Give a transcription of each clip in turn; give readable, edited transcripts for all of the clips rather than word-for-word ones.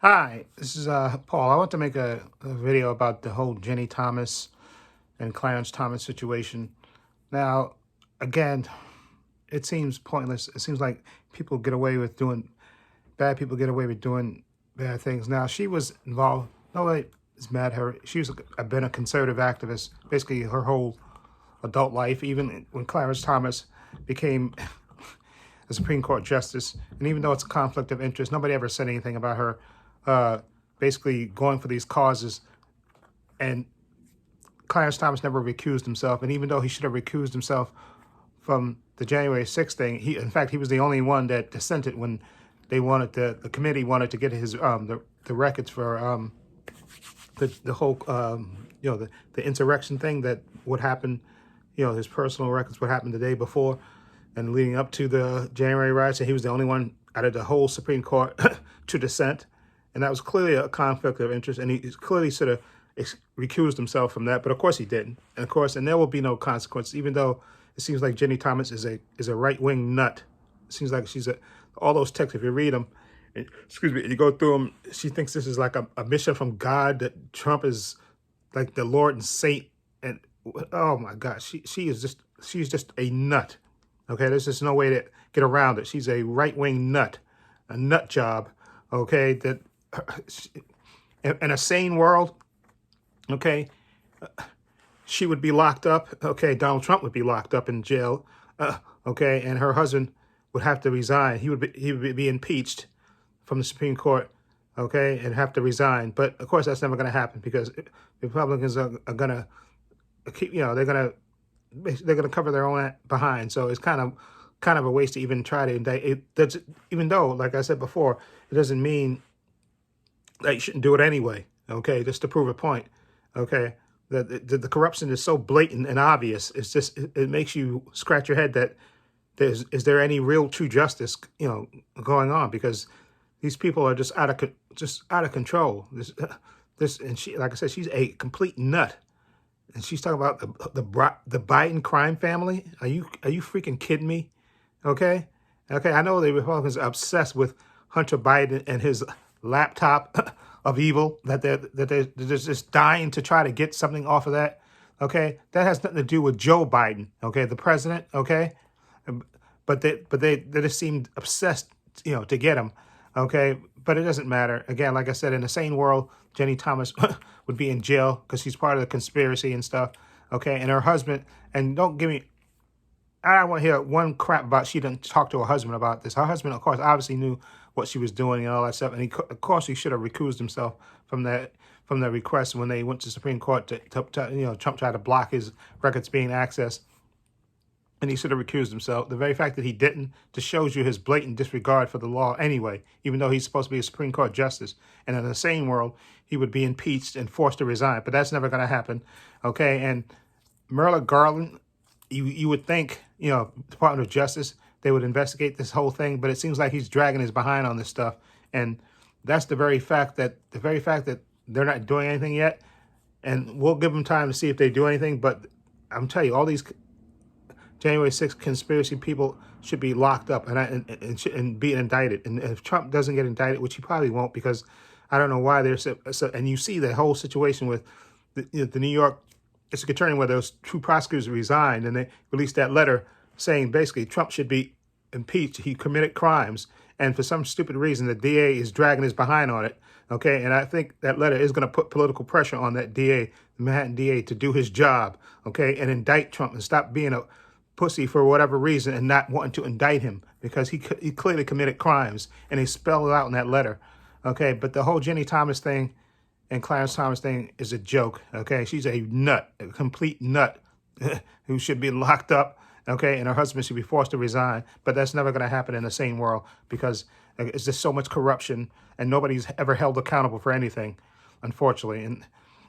Hi, this is Paul. I want to make a video about the whole Ginni Thomas and Clarence Thomas situation. Now, again, it seems pointless. It seems like bad people get away with doing bad things. Now, she was involved. Nobody is mad at her. Been a conservative activist basically her whole adult life, even when Clarence Thomas became a Supreme Court justice. And even though it's a conflict of interest, nobody ever said anything about her basically going for these causes. And Clarence Thomas never recused himself. And even though he should have recused himself from the January 6th thing, in fact, he was the only one that dissented when they wanted the committee wanted to get his the records for the whole the insurrection thing that would happen, his personal records, what happened the day before and leading up to the January riots. And he was the only one out of the whole Supreme Court to dissent. And that was clearly a conflict of interest. And he clearly sort of recused himself from that. But of course he didn't. And of course, and there will be no consequences, even though it seems like Ginni Thomas is a right-wing nut. It seems like all those texts, if you read them, you go through them, she thinks this is like a mission from God, that Trump is like the Lord and saint. And oh my God, she's just a nut. Okay, there's just no way to get around it. She's a right-wing nut, a nut job. Okay, that in a sane world, okay, she would be locked up. Okay, Donald Trump would be locked up in jail. Okay, and her husband would have to resign. He would be impeached from the Supreme Court. Okay, and have to resign. But of course, that's never going to happen because Republicans are going to keep. They're going to cover their own behind. So it's kind of a waste to even try to indict it. That's, even though, like I said before, it doesn't mean that you shouldn't do it anyway. Okay, just to prove a point. Okay, that the corruption is so blatant and obvious. It's just it makes you scratch your head that is there any real true justice going on, because these people are just out of control. This and she, like I said, she's a complete nut. And she's talking about the Biden crime family. Are you freaking kidding me? Okay. I know the Republicans are obsessed with Hunter Biden and his laptop of evil, that they're just dying to try to get something off of that. Okay, that has nothing to do with Joe Biden. Okay, the president. Okay, but they just seemed obsessed, to get him. Okay, but it doesn't matter. Again, like I said, in a sane world, Ginni Thomas would be in jail because she's part of the conspiracy and stuff. Okay, and her husband, and don't give me, I don't want to hear one crap about she didn't talk to her husband about this. Her husband, of course, obviously knew what she was doing and all that stuff, and of course he should have recused himself from the request when they went to the Supreme Court to Trump tried to block his records being accessed. And he should have recused himself. The very fact that he didn't just shows you his blatant disregard for the law anyway, even though he's supposed to be a Supreme Court justice. And in the same world, he would be impeached and forced to resign. But that's never going to happen. Okay, and Merrick Garland, you would think, Department of Justice, they would investigate this whole thing. But it seems like he's dragging his behind on this stuff. And that's the very fact that they're not doing anything yet. And we'll give them time to see if they do anything. But I'm telling you, all these January 6th conspiracy people should be locked up and be indicted. And if Trump doesn't get indicted, which he probably won't, because I don't know why there's and you see the whole situation with the New York district attorney, where those two prosecutors resigned and they released that letter saying basically Trump should be impeached. He committed crimes. And for some stupid reason, the DA is dragging his behind on it. Okay, and I think that letter is going to put political pressure on that DA, the Manhattan DA, to do his job. Okay, and indict Trump and stop being a pussy for whatever reason and not wanting to indict him, because he clearly committed crimes and they spelled it out in that letter. Okay, but the whole Ginni Thomas thing and Clarence Thomas thing is a joke. Okay, she's a nut, a complete nut who should be locked up. Okay, and her husband should be forced to resign. But that's never going to happen in the same world, because it's just so much corruption and nobody's ever held accountable for anything, unfortunately. And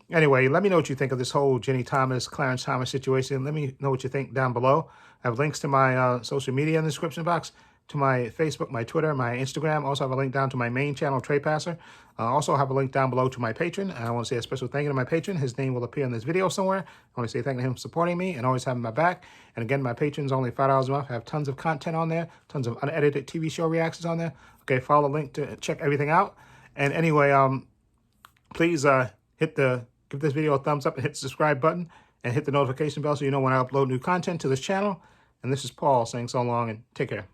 anyway, let me know what you think of this whole Ginni Thomas, Clarence Thomas situation. Let me know what you think down below. I have links to my social media in the description box, to my Facebook, my Twitter, my Instagram. Also have a link down to my main channel, Trepacer. Also have a link down below to my patron. And I want to say a special thank you to my patron. His name will appear in this video somewhere. I want to say thank you to him for supporting me and always having my back. And again, my patrons only $5 a month. I have tons of content on there, tons of unedited TV show reactions on there. Okay, follow the link to check everything out. And anyway, please give this video a thumbs up and hit the subscribe button and hit the notification bell so you know when I upload new content to this channel. And this is Paul saying so long and take care.